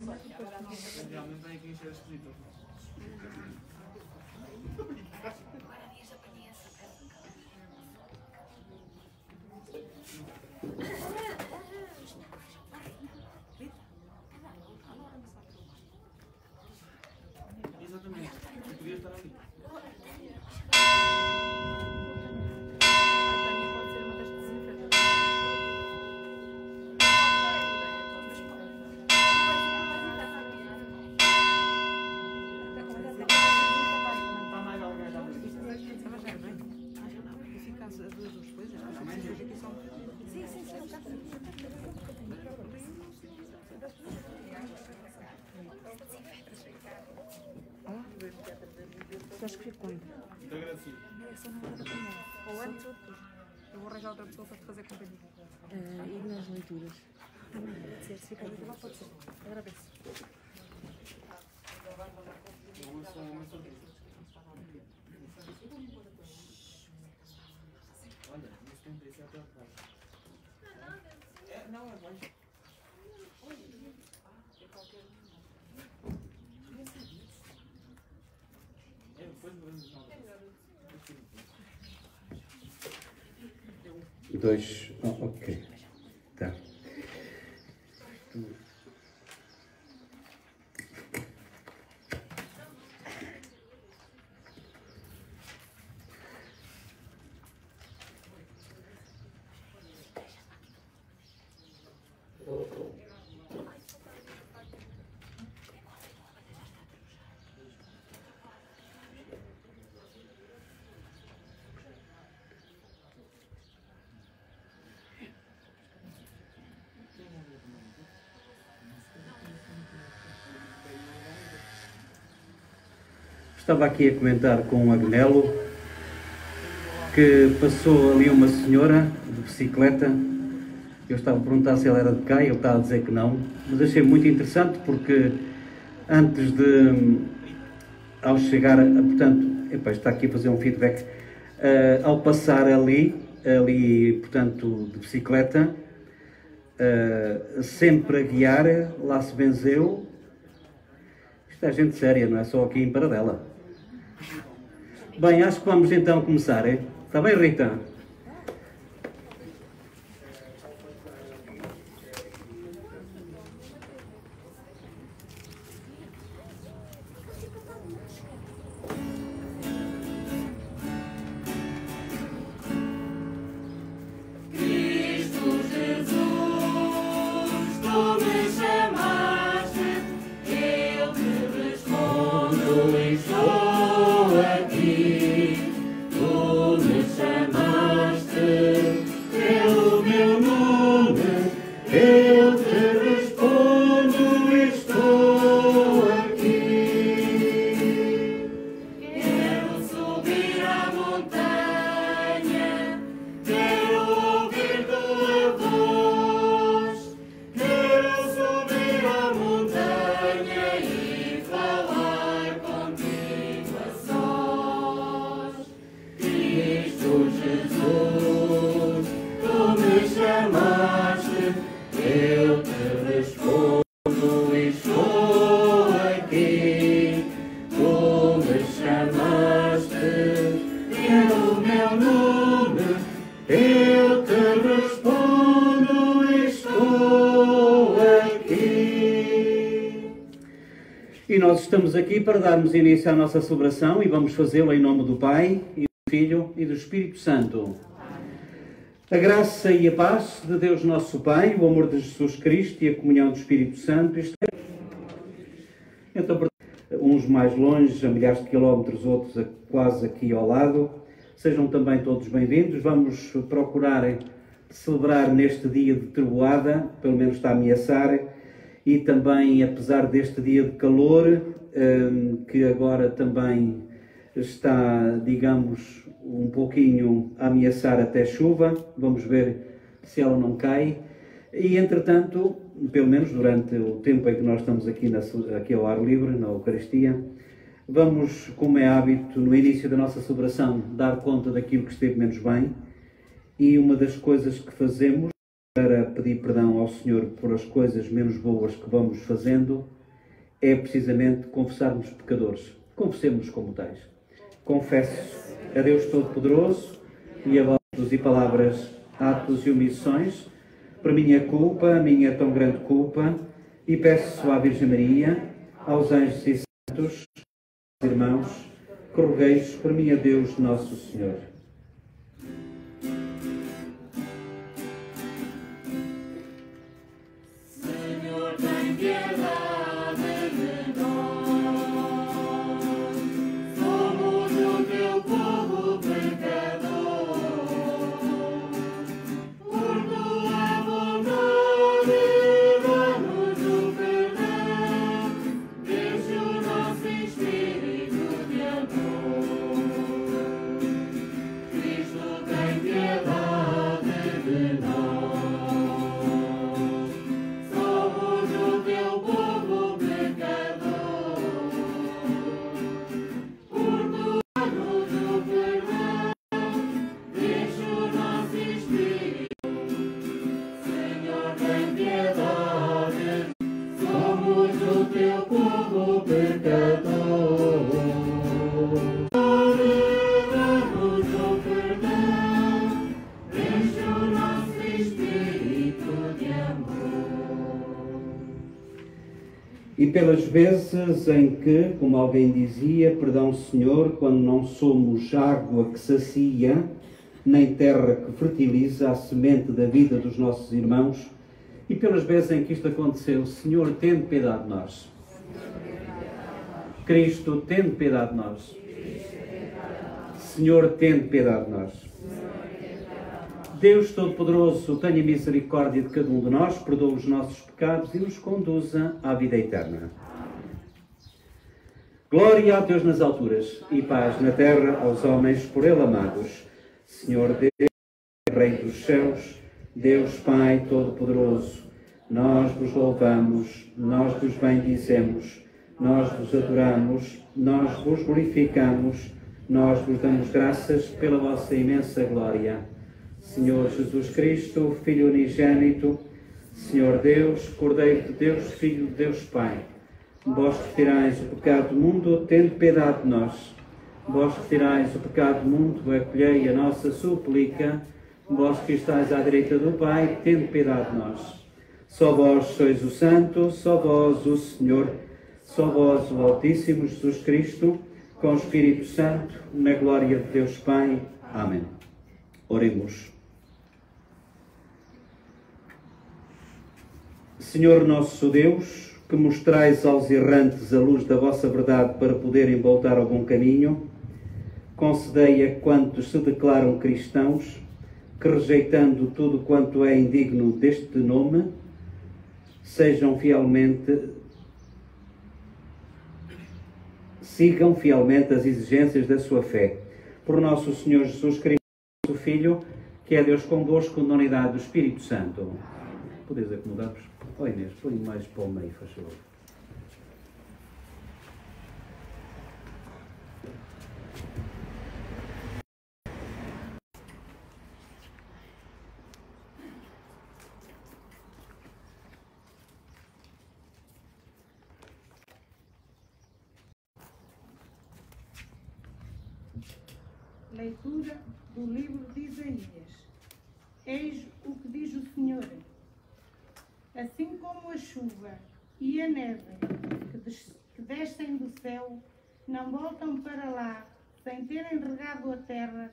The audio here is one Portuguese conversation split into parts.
Realmente tem aqui encher esquisito. Exatamente. Eu podia estar ali. Acho que fico Muito agradecido. essa não era da ou antes ou depois. Eu vou arranjar outra pessoa para te fazer companhia. E nas leituras? Pode ser, se ficar ali lá, pode ser. Agradeço. Eu sou um homem sorriso. Olha, mas tem que ser até o final. Não, é bom. Dois. Oh, ok. Tá. Estava aqui a comentar com o Agnello que passou ali uma senhora de bicicleta. Eu estava a perguntar se ela era de cá e ele estava a dizer que não, mas achei muito interessante porque antes de, ao chegar, portanto, epa, está aqui a fazer um feedback, ao passar ali, portanto, de bicicleta, sempre a guiar, lá se benzeu. Isto é gente séria, não é só aqui em Paradela. Bem, acho que vamos então começar, hein? Está bem, Rita? E nós estamos aqui para darmos início à nossa celebração e vamos fazê-lo em nome do Pai, e do Filho e do Espírito Santo. A graça e a paz de Deus nosso Pai, o amor de Jesus Cristo e a comunhão do Espírito Santo. Então, uns mais longe, a milhares de quilómetros, outros quase aqui ao lado, sejam também todos bem-vindos. Vamos procurar celebrar neste dia de trovoada, pelo menos está a ameaçar, e também, apesar deste dia de calor, que agora também está, digamos, um pouquinho a ameaçar até chuva, vamos ver se ela não cai, e entretanto, pelo menos durante o tempo em que nós estamos aqui ao ar livre, na Eucaristia, vamos, como é hábito, no início da nossa celebração, dar conta daquilo que esteve menos bem, e uma das coisas que fazemos para pedir perdão ao Senhor por as coisas menos boas que vamos fazendo é precisamente confessarmos pecadores. Confessemos como tais. Confesso a Deus Todo-Poderoso e a votos e palavras, atos e omissões, por minha culpa, a minha tão grande culpa, e peço à Virgem Maria, aos anjos e santos, irmãos, que rogueis por mim a Deus Nosso Senhor. Senhor, tem piedade de nós. Somos o teu povo pecador. Por tua bondade, dá-nos o perdão. Deixa o nosso espírito de amor. Cristo tem piedade de nós. E pelas vezes em que, como alguém dizia, perdão, Senhor, quando não somos água que sacia, nem terra que fertiliza a semente da vida dos nossos irmãos, e pelas vezes em que isto aconteceu, Senhor, tende piedade de nós. Cristo, tende piedade de nós. Senhor, tende piedade de nós. Deus Todo-Poderoso, tenha misericórdia de cada um de nós, perdoa os nossos pecados e nos conduza à vida eterna. Glória a Deus nas alturas e paz na terra aos homens por Ele amados. Senhor Deus, Rei dos céus, Deus Pai Todo-Poderoso, nós vos louvamos, nós vos bendizemos, nós vos adoramos, nós vos glorificamos, nós vos damos graças pela vossa imensa glória. Senhor Jesus Cristo, Filho unigênito, Senhor Deus, Cordeiro de Deus, Filho de Deus Pai, vós que tirais o pecado do mundo, tende piedade de nós. Vós que tirais o pecado do mundo, acolhei a nossa súplica. Vós que estáis à direita do Pai, tende piedade de nós. Só vós sois o Santo, só vós o Senhor, só vós o Altíssimo Jesus Cristo, com o Espírito Santo, na glória de Deus Pai. Amém. Oremos. Senhor nosso Deus, que mostrais aos errantes a luz da vossa verdade para poderem voltar ao bom caminho, concedei a quantos se declaram cristãos, que rejeitando tudo quanto é indigno deste nome, sigam fielmente as exigências da sua fé. Por nosso Senhor Jesus Cristo, nosso Filho, que é Deus convosco na unidade do Espírito Santo. Podeis acomodar-vos? Oi Inês, põe mais para o meio, faz favor. Leitura do livro de Isaías. Eis o que diz o Senhor. Assim como a chuva e a neve que descem do céu não voltam para lá sem terem regado a terra,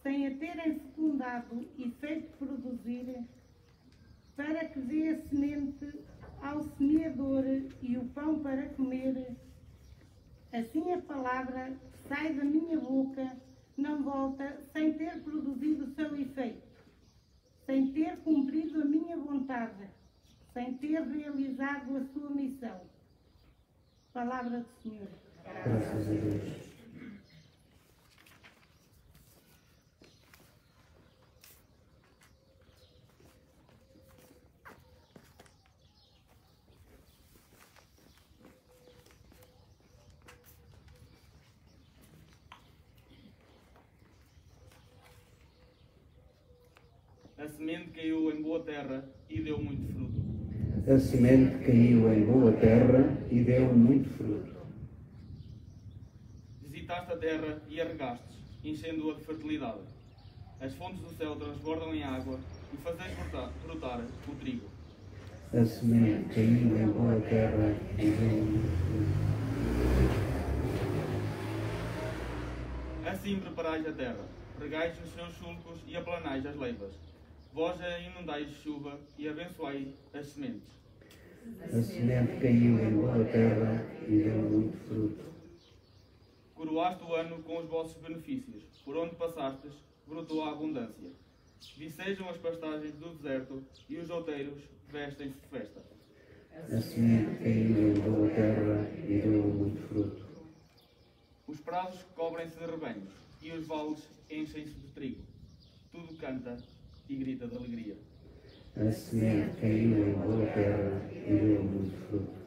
sem a terem fecundado e feito produzir, para que dê a semente ao semeador e o pão para comer, assim a palavra que sai da minha boca não volta sem ter produzido o seu efeito, sem ter cumprido a minha vontade, sem ter realizado a sua missão. Palavra do Senhor. Graças a Deus. A semente caiu em boa terra e deu muito fruto. A semente caiu em boa terra e deu muito fruto. Visitaste a terra e a regastes, enchendo-a de fertilidade. As fontes do céu transbordam em água e fazeis brotar o trigo. A semente caiu em boa terra e deu muito fruto. Assim preparais a terra, regais os seus sulcos e aplanais as leivas. Vós a inundais de chuva e abençoais as sementes. A semente caiu em boa terra e deu muito fruto. Coroaste o ano com os vossos benefícios. Por onde passastes, brotou a abundância. Vicejam as pastagens do deserto e os outeiros vestem-se de festa. A semente caiu em boa terra e deu muito fruto. Os prados cobrem-se de rebanhos e os vales enchem-se de trigo. Tudo canta e grita de alegria. A semente caiu em boa terra e deu muito fruto.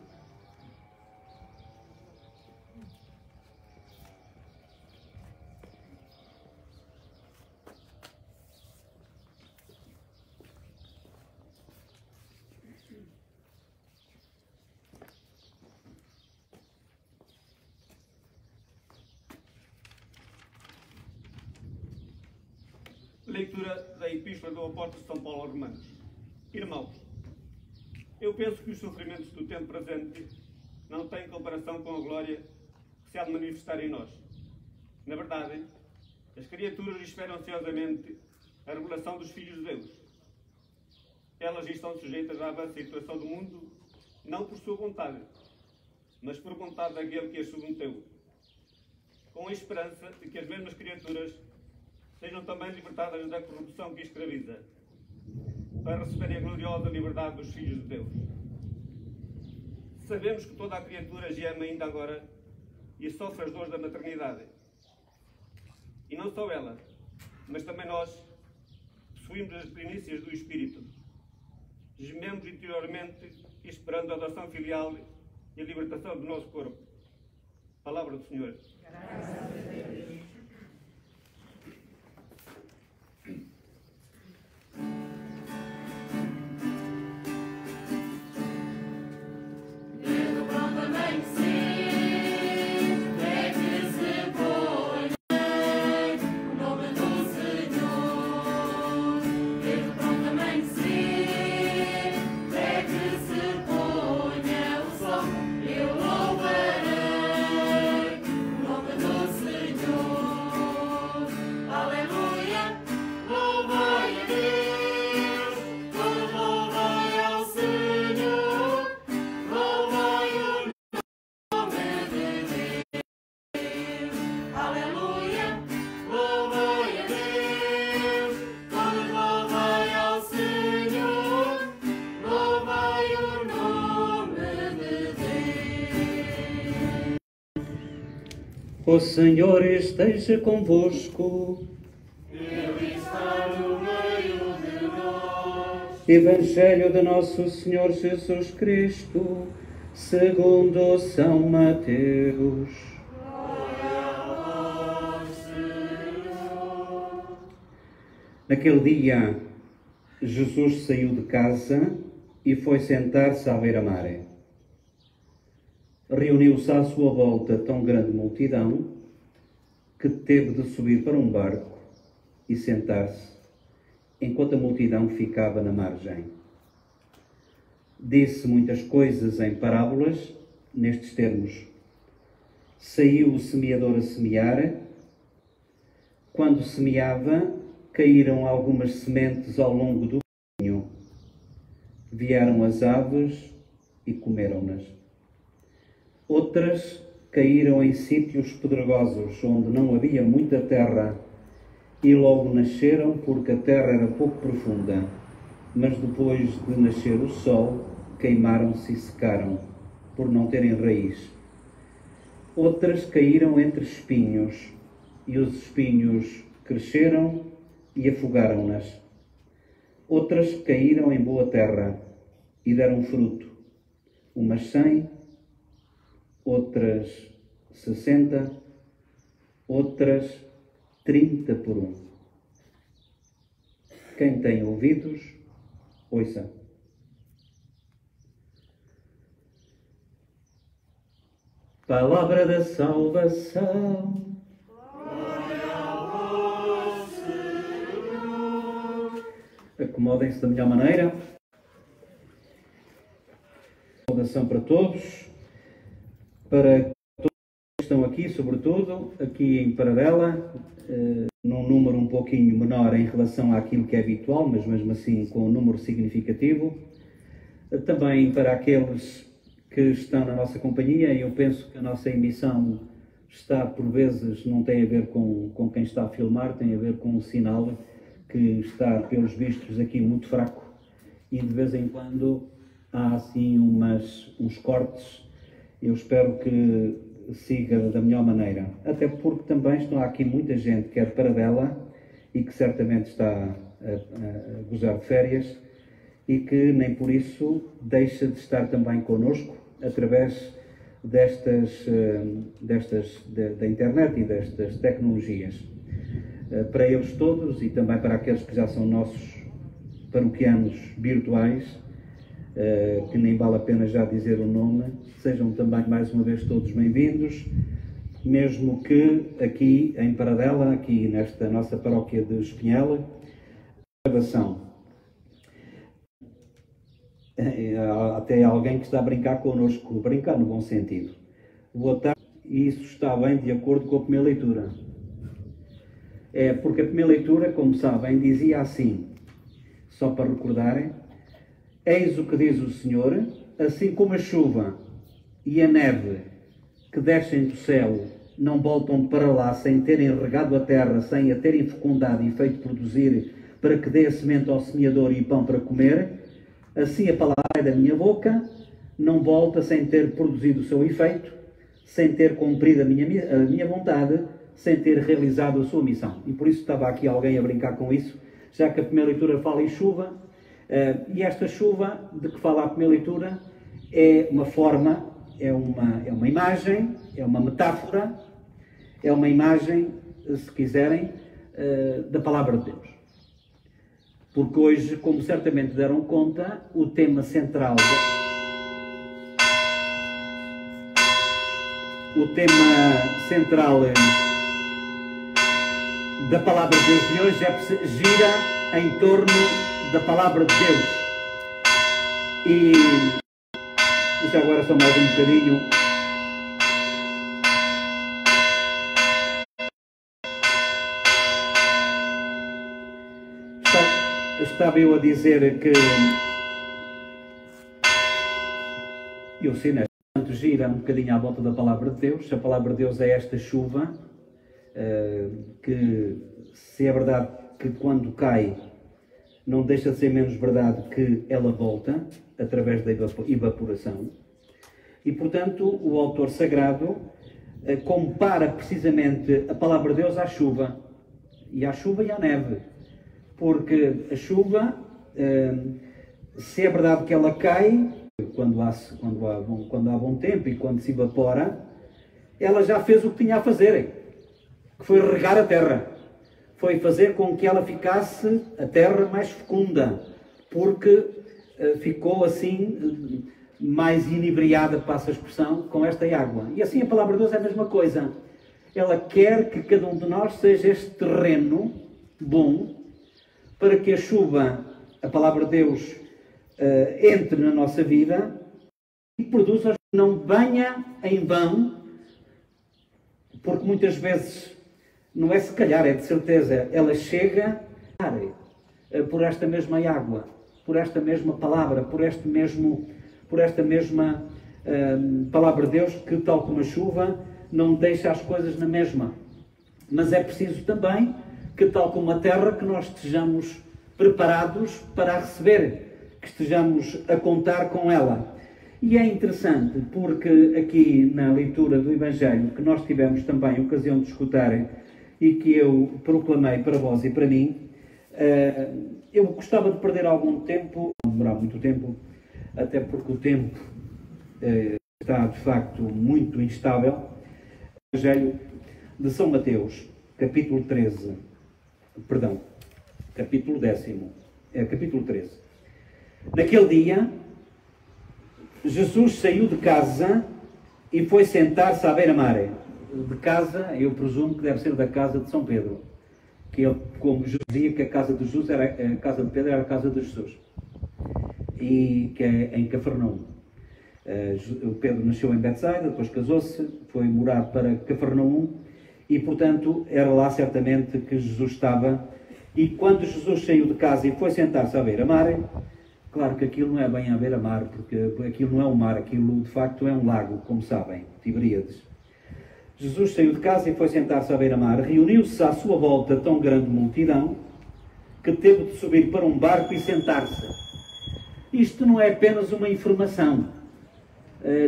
Leitura da Epístola do Apóstolo São Paulo aos Romanos. Irmãos, eu penso que os sofrimentos do tempo presente não têm comparação com a glória que se há de manifestar em nós. Na verdade, as criaturas esperam ansiosamente a revelação dos filhos de Deus. Elas estão sujeitas à avança e situação do mundo, não por sua vontade, mas por vontade daquele que as submeteu, com a esperança de que as mesmas criaturas sejam também libertadas da corrupção que escraviza, para receberem a gloriosa liberdade dos filhos de Deus. Sabemos que toda a criatura geme ainda agora e sofre as dores da maternidade. E não só ela, mas também nós possuímos as primícias do Espírito. Gememos interiormente, esperando a adoção filial e a libertação do nosso corpo. Palavra do Senhor. Graças a Deus. O Senhor esteja convosco. Ele está no meio de nós. Evangelho de Nosso Senhor Jesus Cristo, segundo São Mateus. Glória a vós, Senhor. Naquele dia, Jesus saiu de casa e foi sentar-se à beira-mar. Reuniu-se à sua volta tão grande multidão que teve de subir para um barco e sentar-se, enquanto a multidão ficava na margem. Disse muitas coisas em parábolas, nestes termos. Saiu o semeador a semear. Quando semeava, caíram algumas sementes ao longo do caminho. Vieram as aves e comeram-nas. Outras caíram em sítios pedregosos, onde não havia muita terra, e logo nasceram, porque a terra era pouco profunda. Mas depois de nascer o sol, queimaram-se e secaram, por não terem raiz. Outras caíram entre espinhos, e os espinhos cresceram e afogaram-nas. Outras caíram em boa terra e deram fruto, umas 100, outras 60, outras 30 por 1. Quem tem ouvidos, ouça. Palavra da salvação. Acomodem-se da melhor maneira. Saudação para todos, para todos que estão aqui, sobretudo aqui em Paradela, num número um pouquinho menor em relação àquilo que é habitual, mas mesmo assim com um número significativo. Também para aqueles que estão na nossa companhia, e eu penso que a nossa emissão está, por vezes, não tem a ver com quem está a filmar, tem a ver com o sinal que está, pelos vistos, aqui muito fraco, e de vez em quando há assim uns cortes. Eu espero que siga da melhor maneira, até porque também está aqui muita gente que é de Paradela e que certamente está a gozar de férias e que nem por isso deixa de estar também connosco através da internet e destas tecnologias. Para eles todos e também para aqueles que já são nossos paroquianos virtuais, que nem vale a pena já dizer o nome, sejam também mais uma vez todos bem-vindos, mesmo que aqui em Paradela, aqui nesta nossa paróquia de Espinhel, gravação. Até alguém que está a brincar connosco, brincar no bom sentido. Boa tarde, e isso está bem de acordo com a primeira leitura. Porque a primeira leitura, como sabem, dizia assim, só para recordarem: eis o que diz o Senhor, assim como a chuva e a neve que descem do céu não voltam para lá sem terem regado a terra, sem a terem fecundado e feito produzir, para que dê a semente ao semeador e pão para comer, assim a palavra da minha boca não volta sem ter produzido o seu efeito, sem ter cumprido a minha vontade, sem ter realizado a sua missão. E por isso estava aqui alguém a brincar com isso, já que a primeira leitura fala em chuva, e esta chuva de que fala a primeira leitura é uma forma, é uma imagem, é uma metáfora, é uma imagem, se quiserem, da palavra de Deus. Porque hoje, como certamente deram conta, o tema central da palavra de Deus de hoje gira em torno da palavra de Deus. E já agora só mais um bocadinho. Estava eu a dizer que eu sei, né? Portanto, gira um bocadinho à volta da palavra de Deus. A palavra de Deus é esta chuva, que se é verdade que quando cai não deixa de ser menos verdade que ela volta através da evaporação. E, portanto, o autor sagrado compara precisamente a palavra de Deus à chuva, e à neve. Porque a chuva, se é verdade que ela cai, quando há bom tempo e quando se evapora, ela já fez o que tinha a fazer, que foi regar a terra. Foi fazer com que ela ficasse, a terra, mais fecunda, porque ficou assim, mais inebriada, passa a expressão, com esta água. E assim a palavra de Deus é a mesma coisa. Ela quer que cada um de nós seja este terreno bom, para que a chuva, a palavra de Deus, entre na nossa vida e produza, não venha em vão, porque muitas vezes, não é se calhar, é de certeza, ela chega por esta mesma água, por esta mesma palavra, por esta mesma palavra de Deus, que tal como a chuva, não deixa as coisas na mesma. Mas é preciso também que, tal como a terra, que nós estejamos preparados para a receber, que estejamos a contar com ela. E é interessante porque aqui na leitura do Evangelho, que nós tivemos também ocasião de escutar e que eu proclamei para vós e para mim, eu gostava de perder algum tempo, não demorar muito tempo, até porque o tempo está de facto muito instável. Evangelho de São Mateus, capítulo 13, perdão, capítulo 10, capítulo 13. Naquele dia, Jesus saiu de casa e foi sentar-se à beira-mar. De casa, eu presumo que deve ser da casa de São Pedro. Que ele, como Jesus dizia que a casa de Jesus era a casa de Pedro, era a casa de Jesus. E que é em Cafarnaum. Pedro nasceu em Betsaida, depois casou-se, foi morar para Cafarnaum e, portanto, era lá certamente que Jesus estava. E quando Jesus saiu de casa e foi sentar-se à beira-mar, claro que aquilo não é bem à beira-mar, porque aquilo não é um mar, aquilo de facto é um lago, como sabem, Tiberíades. Jesus saiu de casa e foi sentar-se à beira-mar. Reuniu-se à sua volta tão grande multidão que teve de subir para um barco e sentar-se. Isto não é apenas uma informação.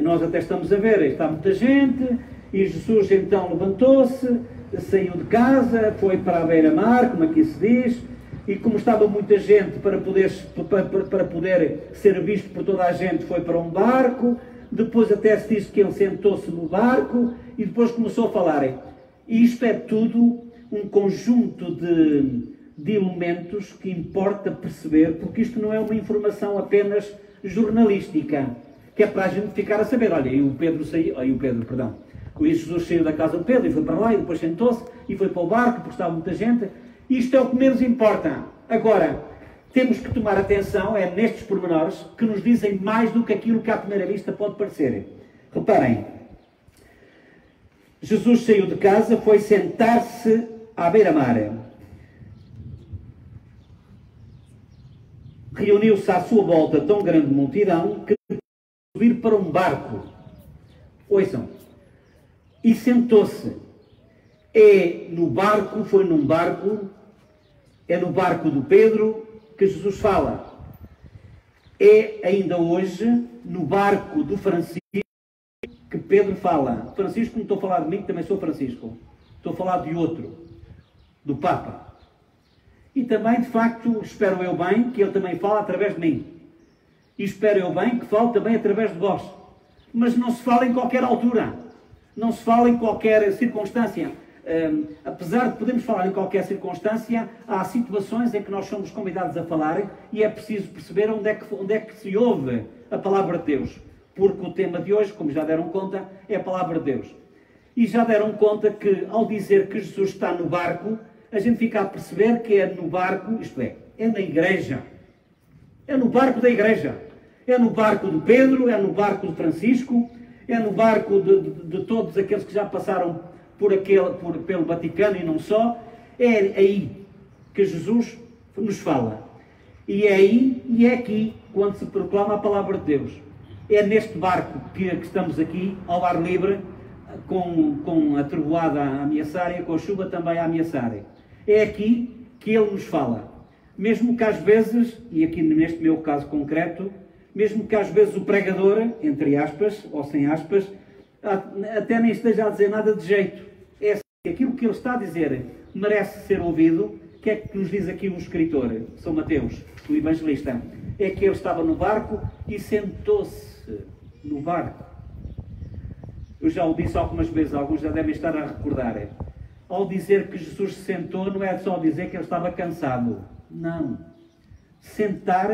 Nós até estamos a ver, está muita gente, e Jesus então levantou-se, saiu de casa, foi para a beira-mar, como aqui se diz, e como estava muita gente para poder ser visto por toda a gente, foi para um barco. Depois até se diz que ele sentou-se no barco e depois começou a falar. E isto é tudo um conjunto de elementos que importa perceber, porque isto não é uma informação apenas jornalística, que é para a gente ficar a saber. Olha, o Jesus saiu da casa de Pedro e foi para lá e depois sentou-se e foi para o barco porque estava muita gente. Isto é o que menos importa. Agora, temos que tomar atenção, é nestes pormenores que nos dizem mais do que aquilo que à primeira vista pode parecer. Reparem, Jesus saiu de casa, foi sentar-se à beira-mar. Reuniu-se à sua volta tão grande multidão que subir para um barco. Ouçam. E sentou-se. É no barco do Pedro que Jesus fala. É ainda hoje no barco do Francisco que Pedro fala. Francisco, não estou a falar de mim, que também sou Francisco. Estou a falar de outro, do Papa. E também, de facto, espero eu bem que ele também fala através de mim. E espero eu bem que fale também através de vós. Mas não se fala em qualquer altura. Não se fala em qualquer circunstância. Apesar de podermos falar em qualquer circunstância, há situações em que nós somos convidados a falar e é preciso perceber onde é que se ouve a palavra de Deus. Porque o tema de hoje, como já deram conta, é a palavra de Deus. E já deram conta que, ao dizer que Jesus está no barco, a gente fica a perceber que é no barco, isto é na igreja. É no barco da igreja. É no barco de Pedro, é no barco de Francisco, é no barco de todos aqueles que já passaram pelo Vaticano e não só. É aí que Jesus nos fala. E é aí e é aqui quando se proclama a palavra de Deus. É neste barco que estamos aqui, ao ar livre, com a trovoada a ameaçar e com a chuva também a ameaçar. É aqui que ele nos fala. Mesmo que às vezes, e aqui neste meu caso concreto, mesmo que às vezes o pregador, entre aspas, ou sem aspas, até nem esteja a dizer nada de jeito. É assim, aquilo que ele está a dizer merece ser ouvido. O que é que nos diz aqui o escritor, São Mateus, o evangelista? É que ele estava no barco e sentou-se no barco. Eu já o disse algumas vezes, alguns já devem estar a recordar. Ao dizer que Jesus se sentou, não é só dizer que ele estava cansado. Não. Sentar,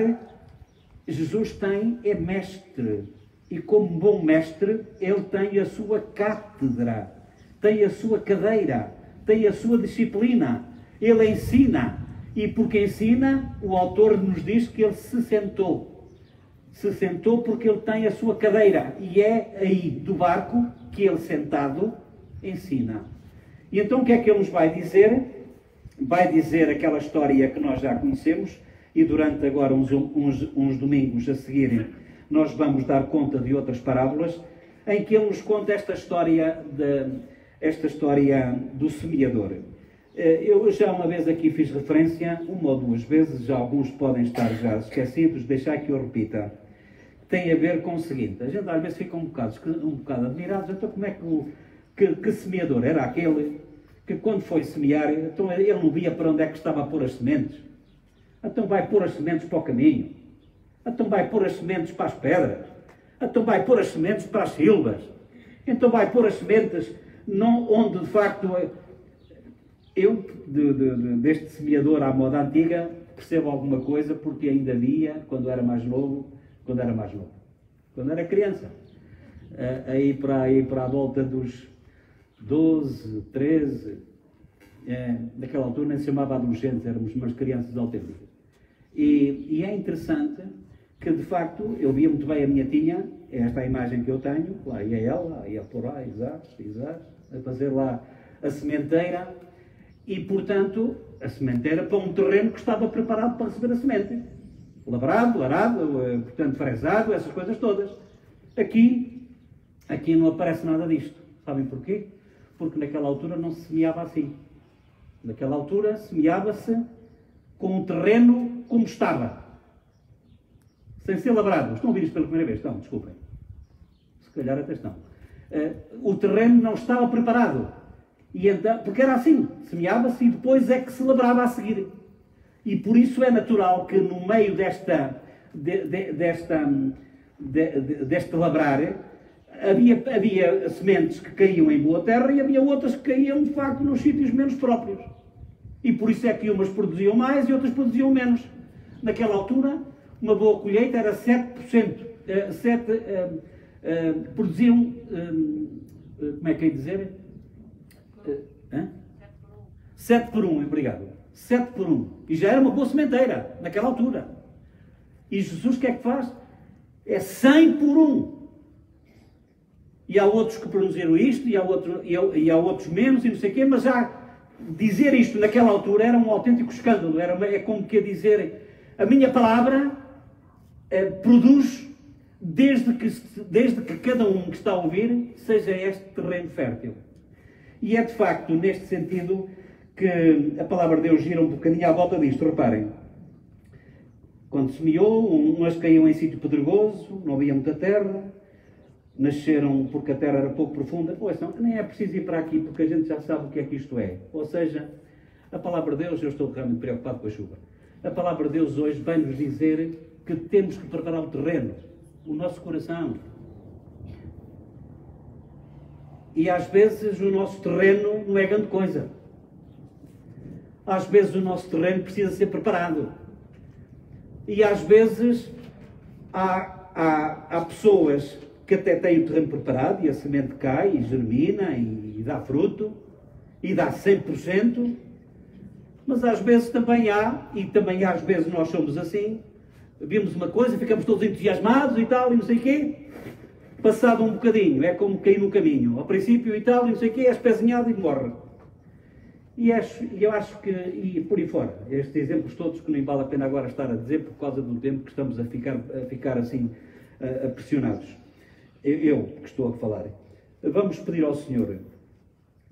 Jesus é mestre. E como bom mestre, ele tem a sua cátedra, tem a sua cadeira, tem a sua disciplina. Ele ensina. E porque ensina, o autor nos diz que ele se sentou. Se sentou porque ele tem a sua cadeira. E é aí do barco que ele sentado ensina. E então o que é que ele nos vai dizer? Vai dizer aquela história que nós já conhecemos e durante agora uns domingos a seguirem nós vamos dar conta de outras parábolas em que ele nos conta esta história do semeador. Eu já uma vez aqui fiz referência, uma ou duas vezes, já alguns podem estar já esquecidos, deixar que eu repita. Tem a ver com o seguinte, a gente às vezes fica um bocado admirados, então como é que semeador era aquele que quando foi semear, então ele não via para onde é que estava a pôr as sementes? Então vai pôr as sementes para o caminho, então vai pôr as sementes para as pedras, então vai pôr as sementes para as silvas, então vai pôr as sementes onde de facto Eu, deste semeador à moda antiga, percebo alguma coisa porque ainda via, quando era criança, aí para a volta dos 12, 13, naquela altura nem se chamava adolescentes, éramos umas crianças autênticas. E é interessante que, de facto, eu via muito bem a minha tia, esta é a imagem que eu tenho, lá ia ela, ia por lá, exato, a fazer lá a sementeira, e, portanto, a sementeira para um terreno que estava preparado para receber a semente. Lavrado, arado, portanto, frezado, essas coisas todas. Aqui não aparece nada disto. Sabem porquê? Porque naquela altura não se semeava assim. Naquela altura semeava-se com o terreno como estava. Sem ser lavrado. Estão a ouvir isto pela primeira vez? Estão, desculpem. Se calhar até estão. O terreno não estava preparado. E então, porque era assim. Semeava-se e depois é que se lavrava a seguir. E por isso é natural que no meio deste labrar havia sementes que caíam em boa terra e havia outras que caíam, de facto, nos sítios menos próprios. E por isso é que umas produziam mais e outras produziam menos. Naquela altura, uma boa colheita era 7%. Produziam, como é que é dizer? 7 por 1, obrigado. 7 por 1. E já era uma boa sementeira, naquela altura. E Jesus o que é que faz? É 100 por 1. E há outros que produziram isto, e há outros menos, e não sei o quê, mas já dizer isto naquela altura era um autêntico escândalo. É como que dizer, a minha palavra produz desde que cada um que está a ouvir seja este terreno fértil. E é de facto neste sentido que a palavra de Deus gira um bocadinho à volta disto. Reparem, quando semeou, umas caíam em sítio pedregoso, não havia muita terra, nasceram porque a terra era pouco profunda. Ouçam, nem é preciso ir para aqui porque a gente já sabe o que é que isto é. Ou seja, a palavra de Deus, eu estou realmente preocupado com a chuva, a palavra de Deus hoje vai-nos dizer que temos que preparar o terreno, o nosso coração. E às vezes o nosso terreno não é grande coisa. Às vezes o nosso terreno precisa ser preparado. E às vezes há pessoas que até têm o terreno preparado e a semente cai e germina e dá fruto e dá 100%. Mas às vezes também há, e também às vezes nós somos assim, vimos uma coisa, ficamos todos entusiasmados e tal, e não sei o quê. Passado um bocadinho, é como cair no caminho. Ao princípio e tal, e não sei o quê, é espezinhado e morre. E eu acho que, e por aí fora, estes exemplos todos que nem vale a pena agora estar a dizer por causa do tempo que estamos a ficar assim pressionados. Eu que estou a falar. Vamos pedir ao Senhor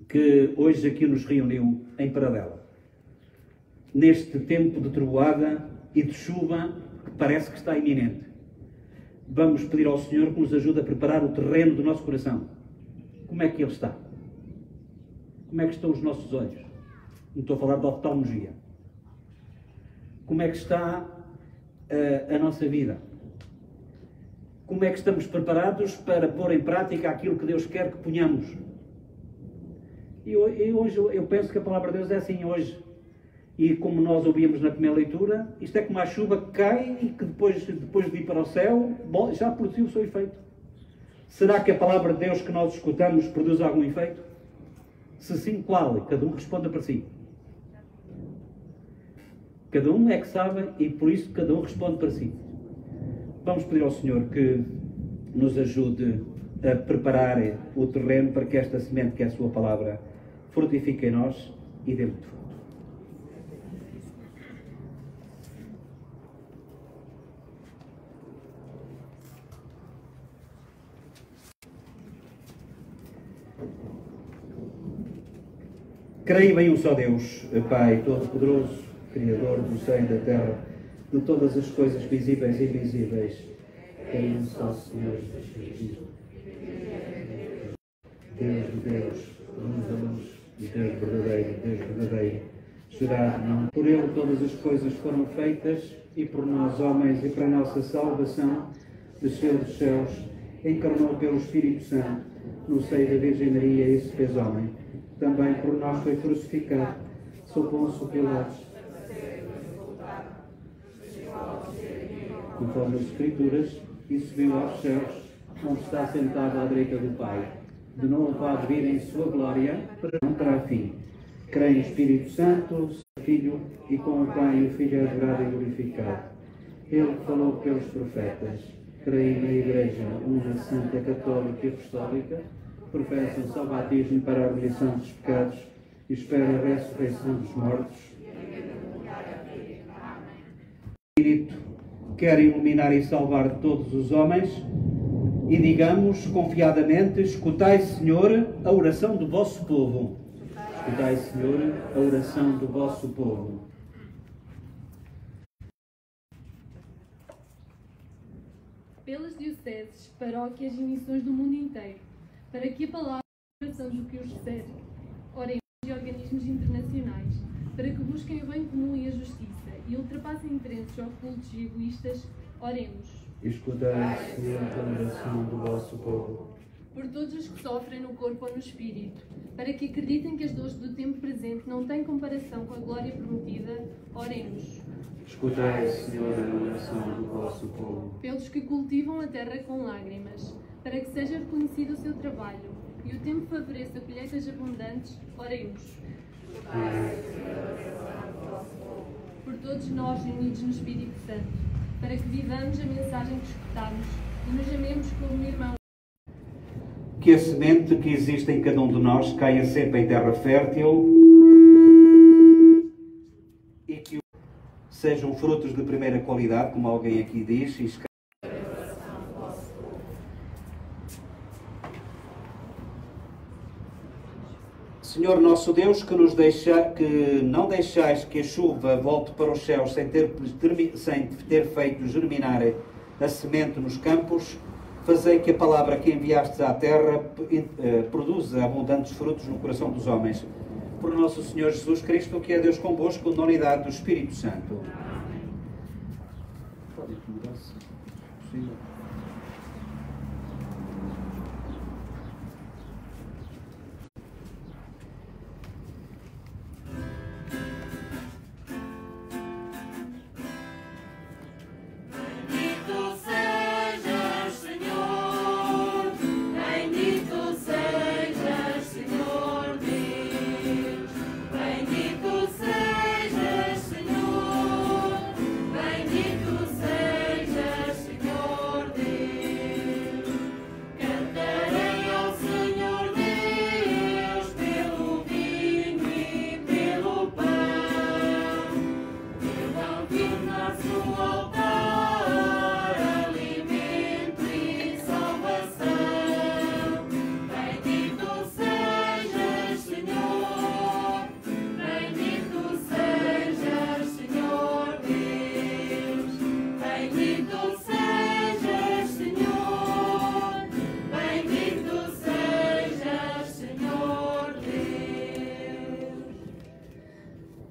que hoje aqui nos reuniu em Paradela, neste tempo de trovoada e de chuva que parece que está iminente. Vamos pedir ao Senhor que nos ajude a preparar o terreno do nosso coração. Como é que ele está? Como é que estão os nossos olhos? Não estou a falar de oftalmologia. Como é que está a nossa vida? Como é que estamos preparados para pôr em prática aquilo que Deus quer que ponhamos? E hoje eu penso que a palavra de Deus é assim hoje. E como nós ouvimos na primeira leitura, isto é como a chuva que cai e que depois de ir para o céu, já produziu o seu efeito. Será que a palavra de Deus que nós escutamos produz algum efeito? Se sim, qual? Cada um responda para si. Cada um é que sabe e por isso cada um responde para si. Vamos pedir ao Senhor que nos ajude a preparar o terreno para que esta semente, que é a sua palavra, frutifique em nós e dê muito fruto. Creio em um só Deus, Pai Todo-Poderoso, Criador do céu e da terra, de todas as coisas visíveis e invisíveis. Creio em um só Senhor Jesus Cristo, Deus de Deus, luz da luz, Deus verdadeiro, gerado não. Por Ele todas as coisas foram feitas, e por nós homens, e para a nossa salvação, desceu dos céus, encarnou pelo Espírito Santo, no seio da Virgem Maria e se fez homem. Também por nós foi crucificado, Sou Pôncio Pilatos, conforme as Escrituras, e subiu aos céus, onde está sentado à direita do Pai. De novo há de vir em sua glória, para não terá fim. Creio no Espírito Santo, seu Filho, e com o Pai e o Filho é adorado e glorificado. Ele falou pelos profetas. Creio na Igreja, uma santa, católica e apostólica, professam-se ao batismo para a remissão dos pecados e esperam a ressurreição dos mortos. O Espírito quer iluminar e salvar todos os homens, e digamos confiadamente: escutai, Senhor, a oração do vosso povo. Escutai, Senhor, a oração do vosso povo. Pelas dioceses, paróquias e missões do mundo inteiro, para que a palavra e a oração do que os recebe, oremos, e organismos internacionais, para que busquem o bem comum e a justiça e ultrapassem interesses ocultos e egoístas, oremos. Escutai, Senhor, a oração do vosso povo. Por todos os que sofrem no corpo ou no espírito, para que acreditem que as dores do tempo presente não têm comparação com a glória prometida, oremos. Escutai, Senhor, a oração do vosso povo. Pelos que cultivam a terra com lágrimas, para que seja reconhecido o seu trabalho e o tempo favoreça colheitas abundantes, oremos. Por todos nós unidos no Espírito Santo, para que vivamos a mensagem que escutamos e nos amemos como irmãos. Que a semente que existe em cada um de nós caia sempre em terra fértil e que sejam frutos de primeira qualidade, como alguém aqui diz. Senhor nosso Deus, que não deixais que a chuva volte para os céus sem ter feito germinar a semente nos campos, fazei que a palavra que enviastes à terra produza abundantes frutos no coração dos homens. Por nosso Senhor Jesus Cristo, que é Deus convosco, na unidade do Espírito Santo. Pode mudar-se, se possível.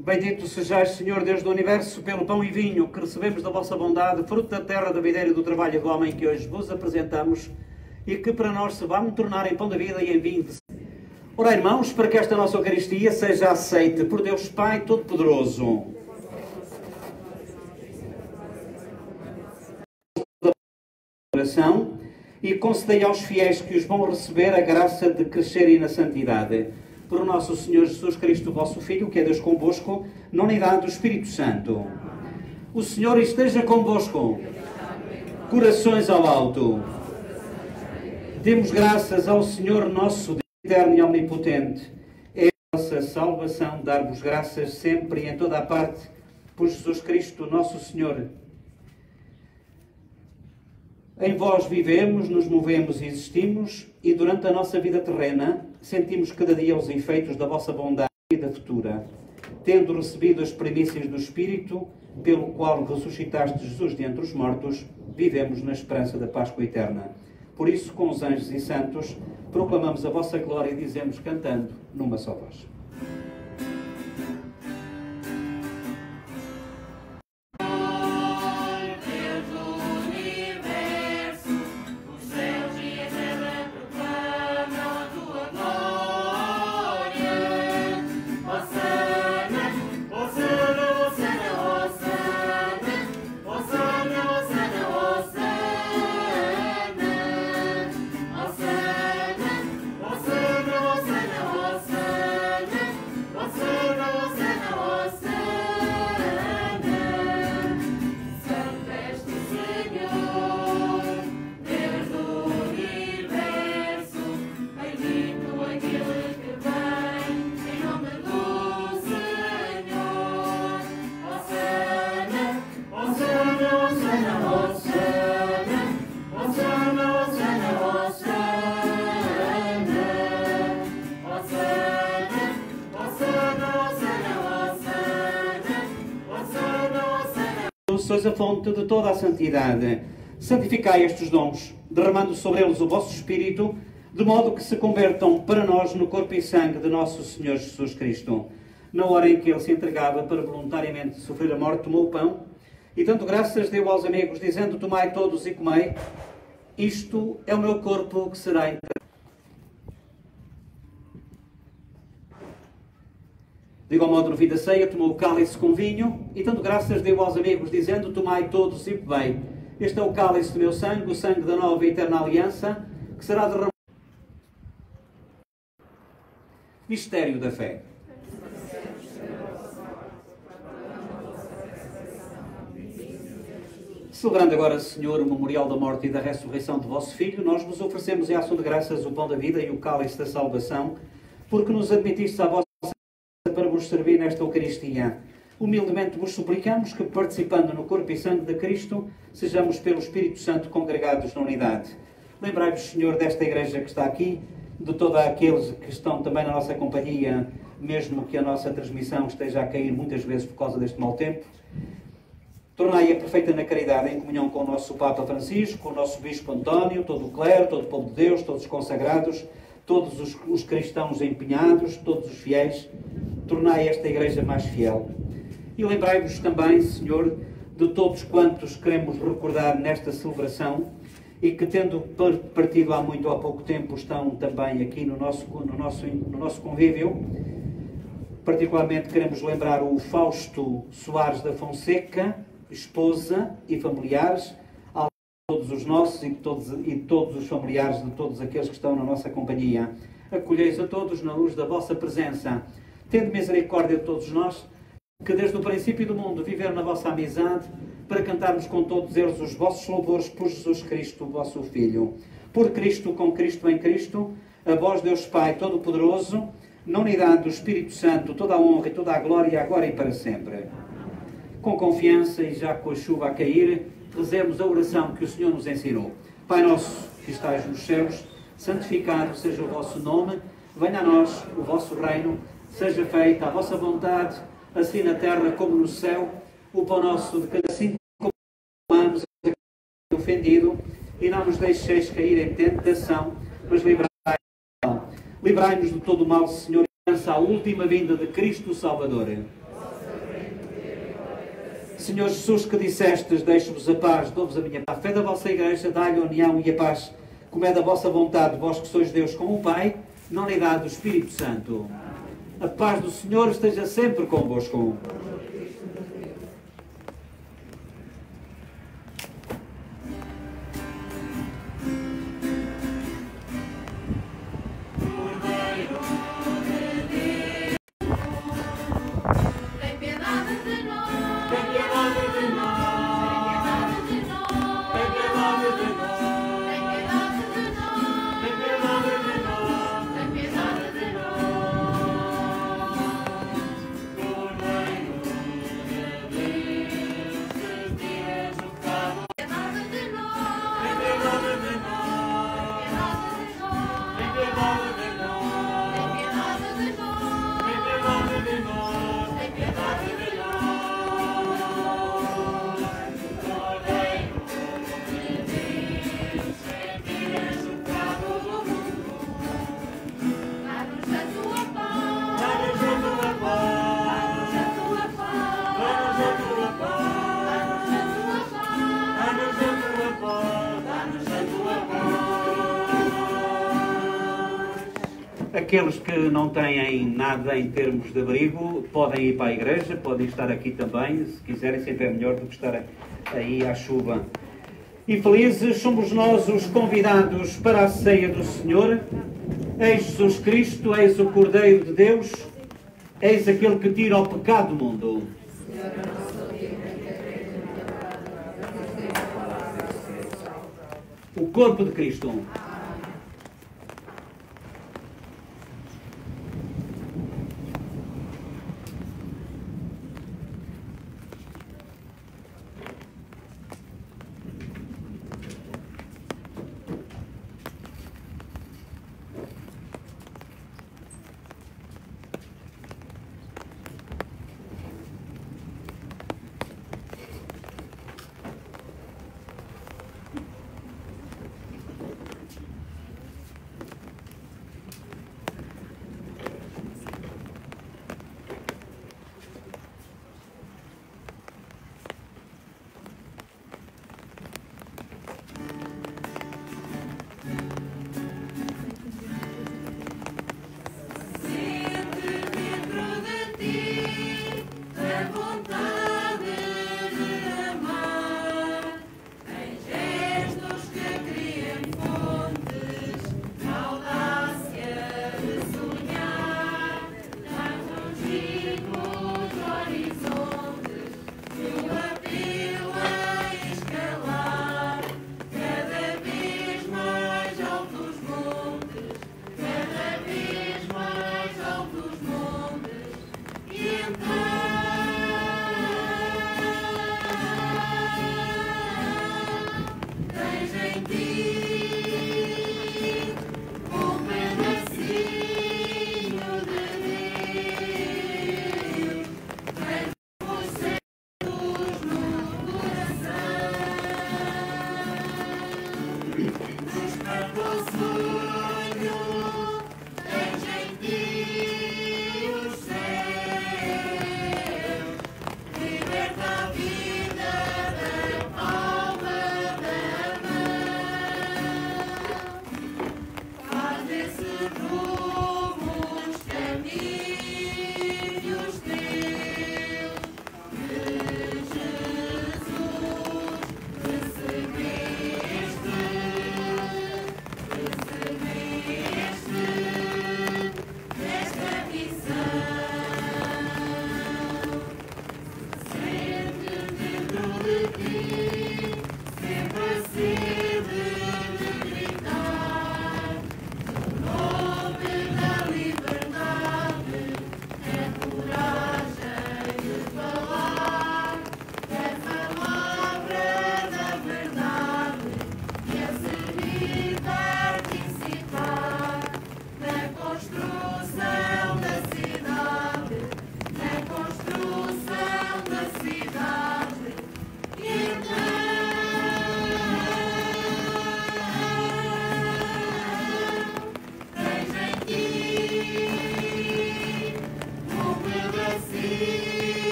Bendito sejais, Senhor Deus do Universo, pelo pão e vinho que recebemos da vossa bondade, fruto da terra, da videira e do trabalho do homem que hoje vos apresentamos e que para nós se vão tornar em pão da vida e em vinho de... Ora, irmãos, para que esta nossa Eucaristia seja aceite por Deus Pai Todo-Poderoso. E concedei aos fiéis que os vão receber a graça de crescerem na santidade. Por nosso Senhor Jesus Cristo, vosso Filho, que é Deus convosco, na unidade do Espírito Santo. O Senhor esteja convosco. Corações ao alto. Demos graças ao Senhor nosso Deus eterno e omnipotente. É a nossa salvação dar-vos graças sempre e em toda a parte, por Jesus Cristo, nosso Senhor. Em vós vivemos, nos movemos e existimos, e durante a nossa vida terrena sentimos cada dia os efeitos da vossa bondade e da futura, tendo recebido as primícias do Espírito, pelo qual ressuscitaste Jesus de entre os mortos, vivemos na esperança da Páscoa eterna. Por isso, com os anjos e santos, proclamamos a vossa glória e dizemos, cantando, numa só voz. Hosanna sois a fonte de toda a santidade. Santificai estes dons, derramando sobre eles o vosso Espírito, de modo que se convertam para nós no corpo e sangue de nosso Senhor Jesus Cristo. Na hora em que ele se entregava para voluntariamente sofrer a morte, tomou o pão e, dando graças, deu aos amigos, dizendo: tomai todos e comei, isto é o meu corpo que será entregue. De igual modo, no fim da ceia, tomou o cálice com vinho e, dando graças, deu aos amigos, dizendo: tomai todos e bebei. Este é o cálice do meu sangue, o sangue da nova e eterna aliança, que será derramado. Mistério da fé. Celebrando agora, Senhor, o memorial da morte e da ressurreição de vosso Filho, nós vos oferecemos em ação de graças o pão da vida e o cálice da salvação, porque nos admitistes à vossa para vos servir nesta Eucaristia. Humildemente vos suplicamos que, participando no corpo e sangue de Cristo, sejamos pelo Espírito Santo congregados na unidade. Lembrai-vos, Senhor, desta igreja que está aqui, de todos aqueles que estão também na nossa companhia, mesmo que a nossa transmissão esteja a cair muitas vezes por causa deste mau tempo. Tornai-a perfeita na caridade, em comunhão com o nosso Papa Francisco, com o nosso Bispo António, todo o clero, todo o povo de Deus, todos os consagrados, todos os cristãos empenhados, todos os fiéis. Tornai esta igreja mais fiel. E lembrai-vos também, Senhor, de todos quantos queremos recordar nesta celebração e que, tendo partido há muito ou há pouco tempo, estão também aqui no nosso convívio. Particularmente queremos lembrar o Fausto Soares da Fonseca, esposa e familiares, a todos os nossos e todos os familiares de todos aqueles que estão na nossa companhia. Acolheis a todos na luz da vossa presença. Tende misericórdia de todos nós, que desde o princípio do mundo viveram na vossa amizade, para cantarmos com todos eles os vossos louvores por Jesus Cristo, vosso Filho. Por Cristo, com Cristo, em Cristo, a vós, Deus Pai Todo-Poderoso, na unidade do Espírito Santo, toda a honra e toda a glória, agora e para sempre. Com confiança e já com a chuva a cair, rezemos a oração que o Senhor nos ensinou. Pai nosso, que estais nos céus, santificado seja o vosso nome, venha a nós o vosso reino, seja feita a vossa vontade, assim na terra como no céu. O pão nosso de cada dia como amamos ofendido, e não nos deixeis cair em tentação, mas livrai-nos de todo o mal, Senhor, e lança a última vinda de Cristo Salvador. Senhor Jesus, que dissestes: deixo-vos a paz, dou-vos a minha paz. A fé da vossa igreja, dá-lhe a união e a paz, como é da vossa vontade, vós que sois Deus com o Pai, na unidade do Espírito Santo. A paz do Senhor esteja sempre convosco. Aqueles que não têm nada em termos de abrigo podem ir para a igreja, podem estar aqui também, se quiserem, sempre é melhor do que estar aí à chuva. E felizes somos nós os convidados para a ceia do Senhor. Eis Jesus Cristo, eis o Cordeiro de Deus, eis aquele que tira o pecado do mundo. O corpo de Cristo.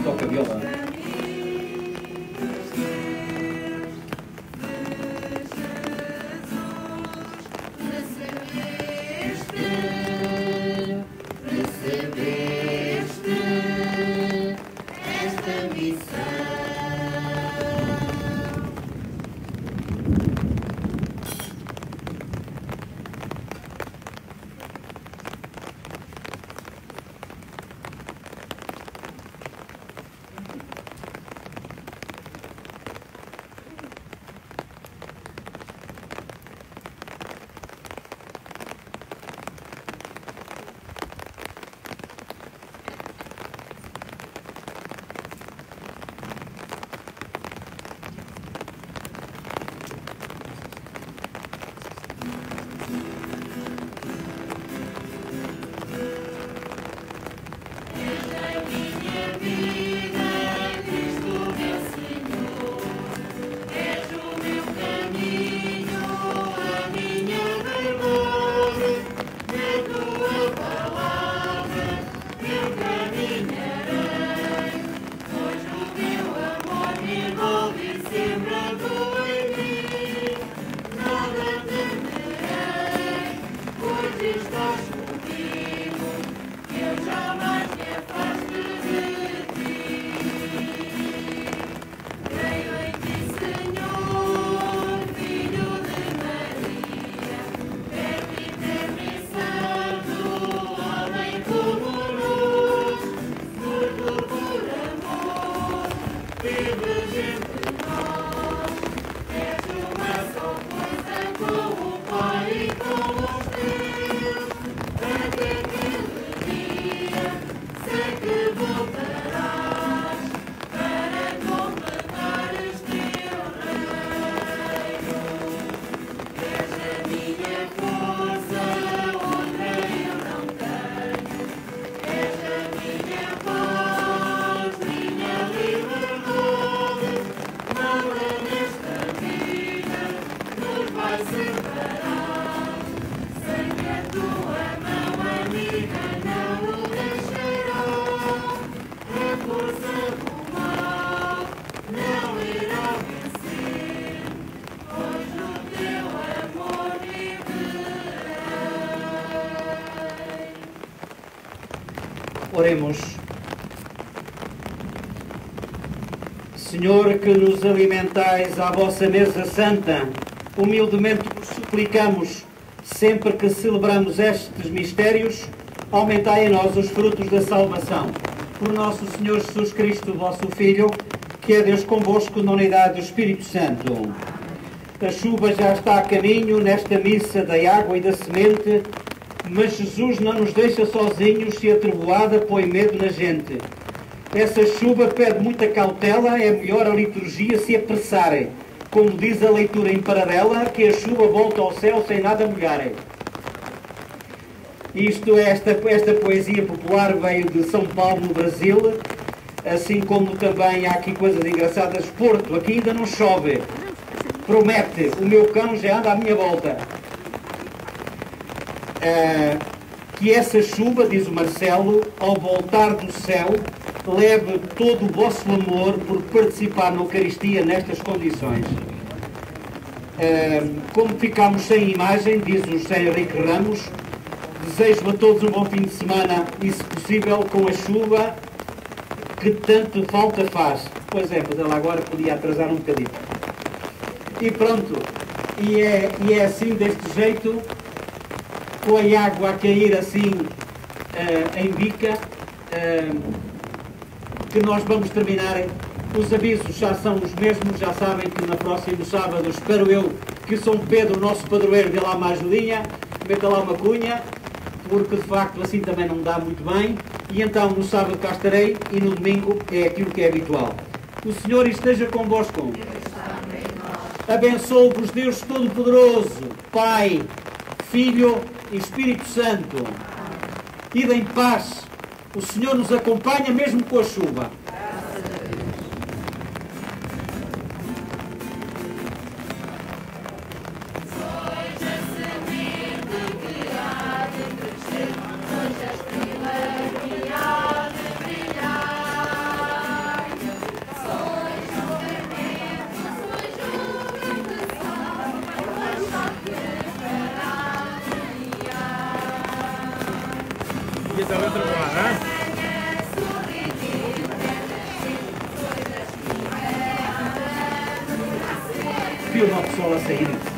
Toca viola. Oremos. Senhor, que nos alimentais à vossa mesa santa, humildemente vos suplicamos, sempre que celebramos estes mistérios, aumentai em nós os frutos da salvação. Por nosso Senhor Jesus Cristo, vosso Filho, que é Deus convosco na unidade do Espírito Santo. A chuva já está a caminho nesta missa da água e da semente, mas Jesus não nos deixa sozinhos se a trovoada põe medo na gente. Essa chuva pede muita cautela, é melhor a liturgia se apressar. Como diz a leitura em paradela, que a chuva volta ao céu sem nada molhar. Esta poesia popular veio de São Paulo, no Brasil, assim como também há aqui coisas engraçadas. Porto, aqui ainda não chove. Promete, o meu cão já anda à minha volta. Que essa chuva, diz o Marcelo, ao voltar do céu, leve todo o vosso amor por participar na Eucaristia nestas condições. Como ficamos sem imagem, diz o José Henrique Ramos, desejo a todos um bom fim de semana e, se possível, com a chuva que tanto falta faz. Pois é, mas ela agora podia atrasar um bocadinho. E pronto, e é assim, deste jeito, com a água a cair assim em bica, que nós vamos terminar. Os avisos já são os mesmos, já sabem que no próximo sábado, espero eu, que São Pedro, nosso padroeiro, dê lá uma ajudinha, meta lá uma cunha, porque de facto assim também não dá muito bem, e então no sábado cá estarei, e no domingo é aquilo que é habitual. O Senhor esteja convosco. Abençoe-vos Deus Todo-Poderoso, Pai, Filho e Espírito Santo. Ide em paz O Senhor nos acompanha mesmo com a chuva. E da outra lá, hein? Viu o pessoal a sair?